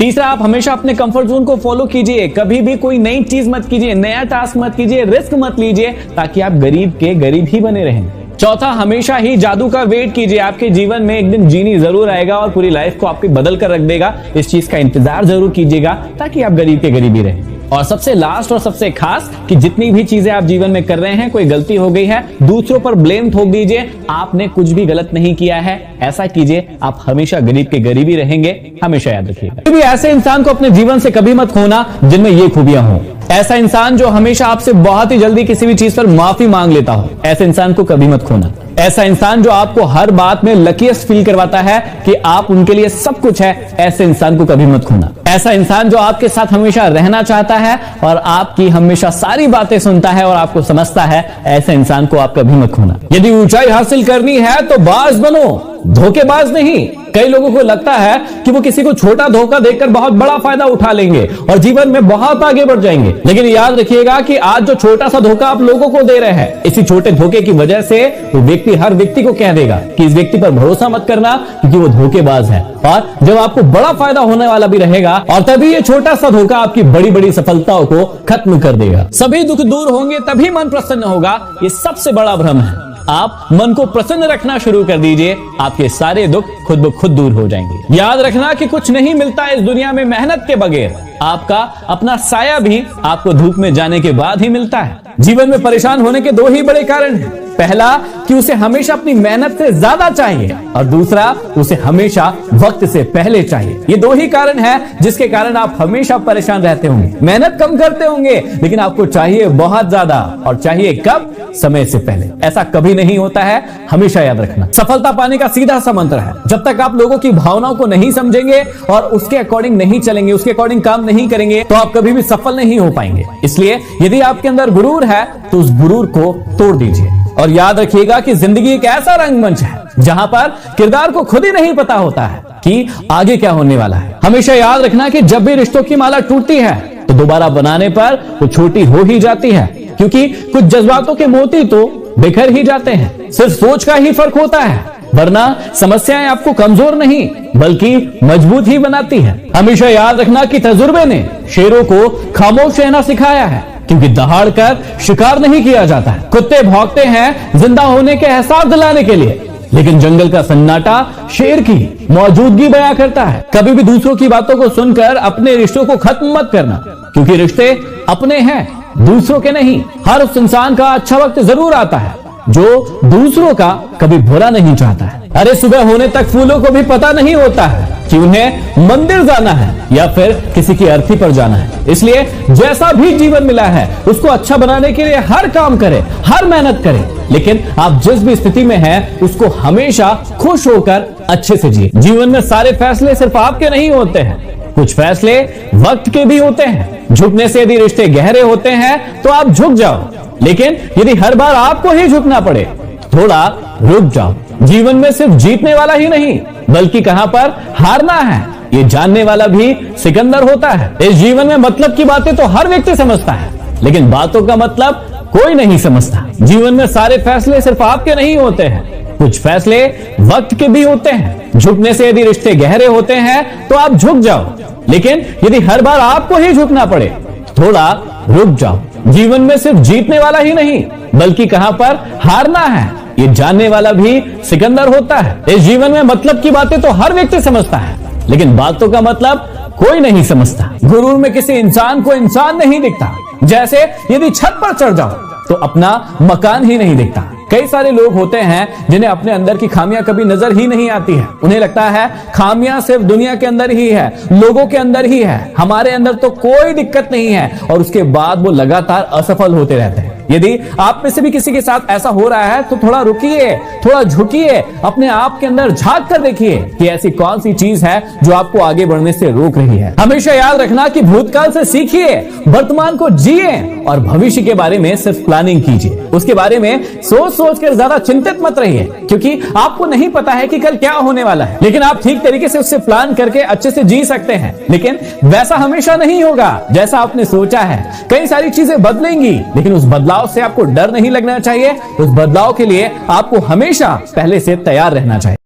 तीसरा, आप हमेशा अपने कंफर्ट जोन को फॉलो कीजिए। कभी भी कोई नई चीज मत कीजिए, नया टास्क मत कीजिए, रिस्क मत लीजिए, ताकि आप गरीब के गरीब ही बने रहें। चौथा, हमेशा ही जादू का वेट कीजिए। आपके जीवन में एक दिन जीनी जरूर आएगा और पूरी लाइफ को आपकी बदल कर रख देगा। इस चीज का इंतजार जरूर कीजिएगा ताकि आप गरीब के गरीब ही रहें। और सबसे लास्ट और सबसे खास कि जितनी भी चीजें आप जीवन में कर रहे हैं, कोई गलती हो गई है, दूसरों पर ब्लेम थोप दीजिए। आपने कुछ भी गलत नहीं किया है, ऐसा कीजिए, आप हमेशा गरीब के गरीब ही रहेंगे। हमेशा याद रखिएगा। ऐसे इंसान को अपने जीवन से कभी मत खोना जिनमें ये खूबियां हों। ऐसा इंसान जो हमेशा आपसे बहुत ही जल्दी किसी भी चीज पर माफी मांग लेता हो, ऐसे इंसान को कभी मत खोना। ऐसा इंसान जो आपको हर बात में लकीस्ट फील करवाता है कि आप उनके लिए सब कुछ है, ऐसे इंसान को कभी मत खोना। ऐसा इंसान जो आपके साथ हमेशा रहना चाहता है और आपकी हमेशा सारी बातें सुनता है और आपको समझता है, ऐसे इंसान को आप कभी मत खोना। यदि ऊंचाई हासिल करनी है तो बाज बनो, धोखेबाज नहीं। कई लोगों को लगता है कि वो किसी को छोटा धोखा देकर बहुत बड़ा फायदा उठा लेंगे और जीवन में बहुत आगे बढ़ जाएंगे, लेकिन याद रखिएगा कि आज जो छोटा सा धोखा आप लोगों को दे रहे हैं, इसी छोटे धोखे की वजह से वो व्यक्ति हर व्यक्ति को कह देगा कि इस व्यक्ति पर भरोसा मत करना क्योंकि वो धोखेबाज है। और जब आपको बड़ा फायदा होने वाला भी रहेगा और तभी ये छोटा सा धोखा आपकी बड़ी बड़ी सफलताओं को खत्म कर देगा। सभी दुख दूर होंगे तभी मन प्रसन्न होगा, ये सबसे बड़ा भ्रम है। आप मन को प्रसन्न रखना शुरू कर दीजिए, आपके सारे दुख खुद ब खुद दूर हो जाएंगे। याद रखना कि कुछ नहीं मिलता इस दुनिया में मेहनत के बगैर। आपका अपना साया भी आपको धूप में जाने के बाद ही मिलता है। जीवन में परेशान होने के दो ही बड़े कारण हैं। पहला कि उसे हमेशा अपनी मेहनत से ज्यादा चाहिए और दूसरा उसे हमेशा वक्त से पहले चाहिए। ये दो ही कारण है जिसके कारण आप हमेशा परेशान रहते होंगे, मेहनत कम करते होंगे, लेकिन आपको चाहिए बहुत ज्यादा। और चाहिए कब? समय से पहले। ऐसा कभी नहीं होता है, हमेशा याद रखना। सफलता पाने का सीधा सा मंत्र है, जब तक आप लोगों की भावनाओं को नहीं समझेंगे और उसके अकॉर्डिंग नहीं चलेंगे, उसके अकॉर्डिंग काम नहीं करेंगे, तो आप कभी भी सफल नहीं हो पाएंगे। इसलिए यदि आपके अंदर गुरूर है तो उस गुरूर को तोड़ दीजिए। और याद रखिएगा कि जिंदगी एक ऐसा रंगमंच है जहां पर किरदार को खुद ही नहीं पता होता है कि आगे क्या होने वाला है। हमेशा याद रखना कि जब भी रिश्तों की माला टूटती है तो दोबारा बनाने पर वो छोटी हो ही जाती है, क्योंकि कुछ जज्बातों के मोती तो बिखर ही जाते हैं। सिर्फ सोच का ही फर्क होता है, वरना समस्याएं आपको कमजोर नहीं बल्कि मजबूत ही बनाती है। हमेशा याद रखना कि तजुर्बे ने शेरों को खामोश रहना सिखाया है, क्योंकि दहाड़ कर शिकार नहीं किया जाता है। कुत्ते भौंकते हैं जिंदा होने के एहसास दिलाने के लिए, लेकिन जंगल का सन्नाटा शेर की मौजूदगी बयां करता है। कभी भी दूसरों की बातों को सुनकर अपने रिश्तों को खत्म मत करना, क्योंकि रिश्ते अपने हैं, दूसरों के नहीं। हर उस इंसान का अच्छा वक्त जरूर आता है जो दूसरों का कभी बुरा नहीं चाहता है। अरे सुबह होने तक फूलों को भी पता नहीं होता है कि उन्हें मंदिर जाना है या फिर किसी की अर्थी पर जाना है। इसलिए जैसा भी जीवन मिला है उसको अच्छा बनाने के लिए हर काम करें, हर मेहनत करें, लेकिन आप जिस भी स्थिति में हैं उसको हमेशा खुश होकर अच्छे से जिए। जीवन में सारे फैसले सिर्फ आपके नहीं होते हैं, कुछ फैसले वक्त के भी होते हैं। झुकने से यदि रिश्ते गहरे होते हैं तो आप झुक जाओ, लेकिन यदि हर बार आपको ही झुकना पड़े थोड़ा रुक जाओ। जीवन में सिर्फ जीतने वाला ही नहीं बल्कि कहां पर हारना है ये जानने वाला भी सिकंदर होता है। इस जीवन में मतलब की बातें तो हर व्यक्ति समझता है, लेकिन बातों का मतलब कोई नहीं समझता। जीवन में सारे फैसले सिर्फ आपके नहीं होते हैं, कुछ फैसले वक्त के भी होते हैं। झुकने से यदि रिश्ते गहरे होते हैं तो आप झुक जाओ, लेकिन यदि हर बार आपको ही झुकना पड़े थोड़ा रुक जाओ। जीवन में सिर्फ जीतने वाला ही नहीं बल्कि कहां पर हारना है ये जानने वाला भी सिकंदर होता है। इस जीवन में मतलब की बातें तो हर व्यक्ति समझता है, लेकिन बातों का मतलब कोई नहीं समझता। गुरूर में किसी इंसान को इंसान नहीं दिखता, जैसे यदि छत पर चढ़ जाओ तो अपना मकान ही नहीं दिखता। कई सारे लोग होते हैं जिन्हें अपने अंदर की खामियां कभी नजर ही नहीं आती है। उन्हें लगता है खामियां सिर्फ दुनिया के अंदर ही है, लोगों के अंदर ही है, हमारे अंदर तो कोई दिक्कत नहीं है, और उसके बाद वो लगातार असफल होते रहते हैं। यदि आप में से भी किसी के साथ ऐसा हो रहा है तो थोड़ा रुकिए, थोड़ा झुकिए, अपने आप के अंदर झांक कर देखिए कि ऐसी कौन सी चीज है जो आपको आगे बढ़ने से रोक रही है। हमेशा याद रखना कि भूतकाल से सीखिए, वर्तमान को जिए और भविष्य के बारे में सिर्फ प्लानिंग कीजिए। उसके बारे में सोच कर ज्यादा चिंतित मत रहिए, क्योंकि आपको नहीं पता है कि कल क्या होने वाला है, लेकिन आप ठीक तरीके से उससे प्लान करके अच्छे से जी सकते हैं। लेकिन वैसा हमेशा नहीं होगा जैसा आपने सोचा है। कई सारी चीजें बदलेंगी, लेकिन उस बदलाव से आपको डर नहीं लगना चाहिए। उस बदलाव के लिए आपको हमेशा पहले से तैयार रहना चाहिए।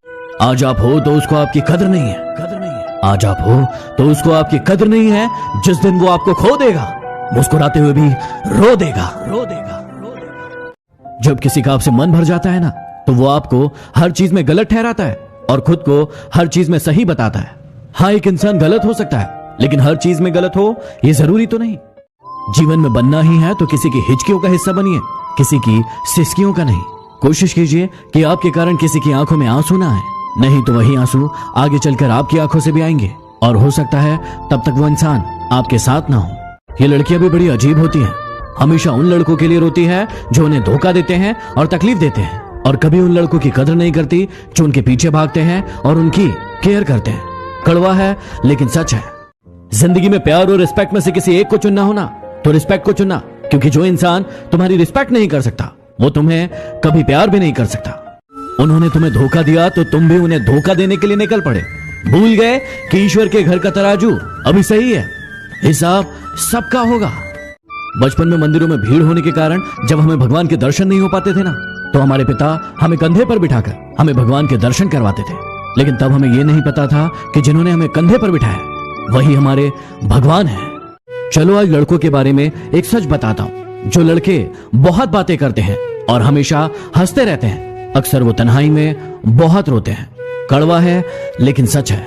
आज आप हो तो उसको आपकी कदर नहीं है। आज आप हो तो उसको आपकी कदर नहीं है, जिस दिन वो आपको खो देगा मुस्कुराते हुए भी रो देगा। जब किसी का आपसे मन भर जाता है ना, तो वो आपको हर चीज में गलत ठहराता है और खुद को हर चीज में सही बताता है। हाँ, एक इंसान गलत हो सकता है, लेकिन हर चीज में गलत हो ये जरूरी तो नहीं। जीवन में बनना ही है तो किसी की हिचकियों का हिस्सा बनिए, किसी की सिसकियों का नहीं। कोशिश कीजिए कि आपके कारण किसी की आंखों में आंसू ना आए, नहीं तो वही आंसू आगे चलकर आपकी आंखों से भी आएंगे और हो सकता है तब तक वो इंसान आपके साथ ना हो। ये लड़कियां भी बड़ी अजीब होती हैं, हमेशा उन लड़कों के लिए रोती है जो उन्हें धोखा देते हैं और तकलीफ देते हैं, और कभी उन लड़कों की कदर नहीं करती जो उनके पीछे भागते हैं और उनकी केयर करते हैं। कड़वा है लेकिन सच है। जिंदगी में प्यार और रिस्पेक्ट में से किसी एक को चुनना हो ना, तो रिस्पेक्ट को चुनना, क्योंकि जो इंसान तुम्हारी रिस्पेक्ट नहीं कर सकता वो तुम्हें कभी प्यार भी नहीं कर सकता। उन्होंने तुम्हें धोखा दिया तो तुम भी उन्हें धोखा देने के लिए निकल पड़े। भूल गए कि ईश्वर के घर का तराजू अभी सही है, हिसाब सबका होगा। बचपन में मंदिरों में भीड़ होने के कारण जब हमें भगवान के दर्शन नहीं हो पाते थे ना, तो हमारे पिता हमें कंधे पर बिठाकर हमें भगवान के दर्शन करवाते थे। लेकिन तब हमें यह नहीं पता था कि जिन्होंने हमें कंधे पर बिठाया वही हमारे भगवान हैं। चलो आज लड़कों के बारे में एक सच बताता हूं। जो लड़के बहुत बातें करते हैं और हमेशा हंसते रहते हैं, अक्सर वो तन्हाई में बहुत रोते हैं। कड़वा है लेकिन सच है।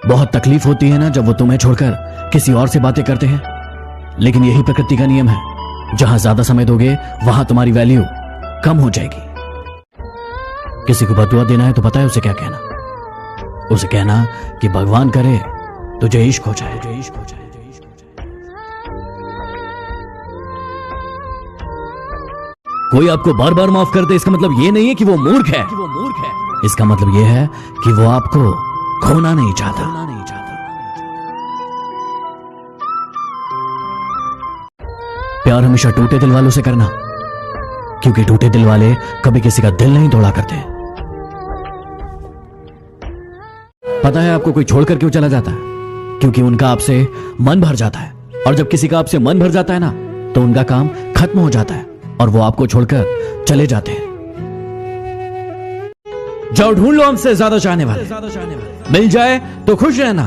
बहुत तकलीफ होती है ना जब वो तुम्हें छोड़कर किसी और से बातें करते हैं, लेकिन यही प्रकृति का नियम है। जहां ज्यादा समय दोगे वहां तुम्हारी वैल्यू कम हो जाएगी। किसी को बदुआ देना है तो पता है उसे क्या कहना? उसे कहना कि भगवान करे तुझे इश्क हो जाए। कोई आपको बार बार माफ कर दे, इसका मतलब ये नहीं है कि वो मूर्ख है। इसका मतलब ये है कि वो आपको खोना नहीं चाहता। प्यार हमेशा टूटे दिल वालों से करना, क्योंकि टूटे दिल वाले कभी किसी का दिल नहीं तोड़ा करते। पता है आपको कोई छोड़कर क्यों चला जाता है? क्योंकि उनका आपसे मन भर जाता है, और जब किसी का आपसे मन भर जाता है ना, तो उनका काम खत्म हो जाता है और वो आपको छोड़कर चले जाते हैं। जाओ ढूंढ लो हमसे ज्यादा चाहने वाले। मिल जाए तो खुश रहना,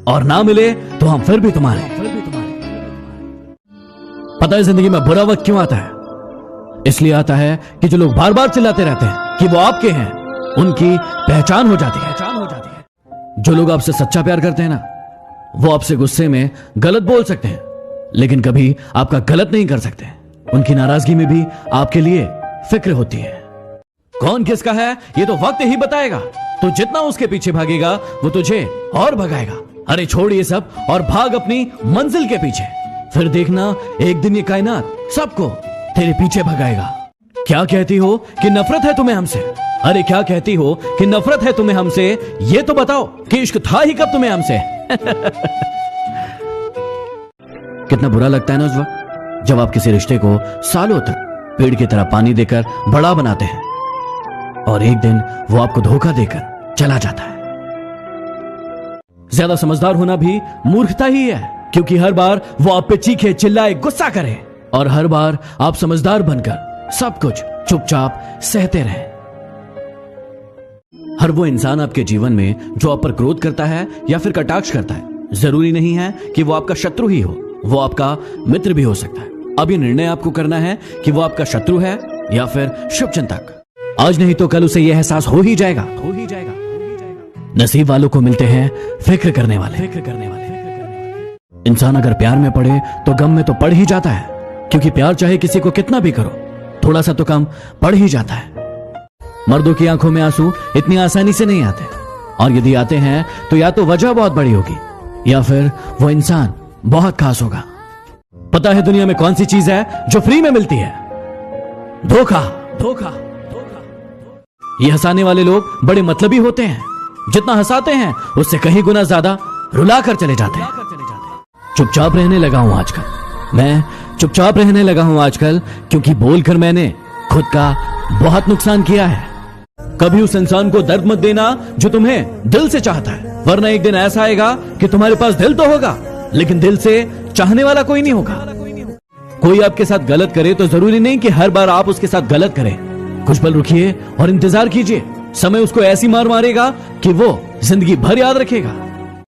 और ना मिले तो हम फिर भी तुम्हारे। पता है जिंदगी में बुरा वक्त क्यों आता है? इसलिए आता है कि जो लोग बार बार चिल्लाते रहते हैं कि वो आपके हैं, उनकी पहचान हो जाती है। जो लोग आपसे सच्चा प्यार करते हैं ना, वो आपसे गुस्से में गलत बोल सकते हैं, लेकिन कभी आपका गलत नहीं कर सकते। उनकी नाराजगी में भी आपके लिए फिक्र होती है। कौन किसका है ये तो वक्त ही बताएगा। तो जितना उसके पीछे भागेगा वो तुझे और भगाएगा। अरे छोड़ ये सब और भाग अपनी मंजिल के पीछे, फिर देखना एक दिन ये कायनात सबको तेरे पीछे भगाएगा। क्या कहती हो कि नफरत है तुम्हें हमसे? अरे क्या कहती हो कि नफरत है तुम्हें हमसे? ये तो बताओ कि इश्क था ही कब तुम्हें हमसे? कितना बुरा लगता है ना उस वक्त जब आप किसी रिश्ते को सालों तक पेड़ की तरह पानी देकर बड़ा बनाते हैं और एक दिन वो आपको धोखा देकर चला जाता है। ज्यादा समझदार होना भी मूर्खता ही है, क्योंकि हर बार वो आप पे चीखे, चिल्लाए, गुस्सा करे, और हर बार आप समझदार बनकर सब कुछ चुपचाप सहते रहे। हर वो इंसान आपके जीवन में जो आप पर क्रोध करता है या फिर कटाक्ष करता है, जरूरी नहीं है कि वो आपका शत्रु ही हो, वो आपका मित्र भी हो सकता है। अब ये निर्णय आपको करना है कि वो आपका शत्रु है या फिर शुभचिंतक। आज नहीं तो कल उसे यह एहसास हो ही जाएगा। नसीब वालों को मिलते हैं फिक्र करने वाले। इंसान अगर प्यार में पड़े तो गम में तो पड़ ही जाता है, क्योंकि प्यार चाहे किसी को कितना भी करो, थोड़ा सा तो कम पड़ ही जाता है। मर्दों की आंखों में आंसू इतनी आसानी से नहीं आते, और यदि आते हैं तो या तो वजह बहुत बड़ी होगी या फिर वो इंसान बहुत खास होगा। पता है दुनिया में कौन सी चीज है जो फ्री में मिलती है? धोखा। ये हंसाने वाले लोग बड़े मतलबी होते हैं, जितना हंसाते हैं उससे कहीं गुना ज्यादा रुला कर चले जाते हैं। चुपचाप रहने लगा हूं आजकल। मैं चुपचाप रहने लगा हूं आजकल, क्योंकि बोलकर मैंने खुद का बहुत नुकसान किया है। कभी उस इंसान को दर्द मत देना जो तुम्हें दिल से चाहता है, वरना एक दिन ऐसा आएगा कि तुम्हारे पास दिल तो होगा लेकिन दिल से चाहने वाला कोई नहीं होगा। कोई आपके साथ गलत करे तो जरूरी नहीं कि हर बार आप उसके साथ गलत करें। कुछ पल रुकिए और इंतजार कीजिए, समय उसको ऐसी मार मारेगा कि वो जिंदगी भर याद रखेगा।